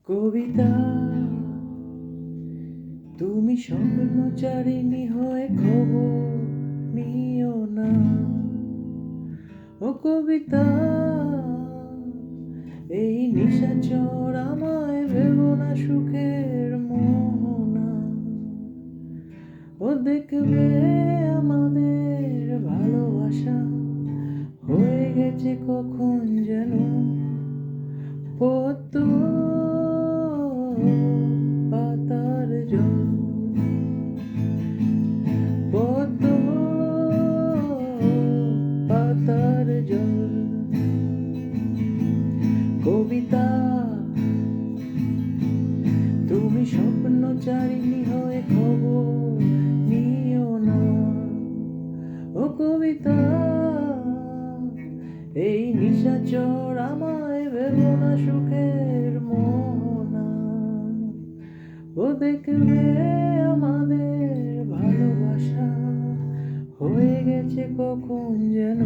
কবিতা, তুমি স্বপ্নচারিণী হয়ে খবর নিও না। ও কবিতা, এই নিশাচর আমায় ভেবো না সুখের মোহনা। ও দেখবে আমাদের ভালোবাসা হয়ে গেছে কখন যেন পদ্ম পাতার জল, পদ্ম পাতার জল। কবিতা, তুমি স্বপ্নচারিণী হয়ে খবর নিও না। ও কবিতা, এই নিশাচর আমায় ভেবো না সুখের মোহনা। ও দেখবে আমাদের ভালোবাসা হয়ে গেছে কখন যেন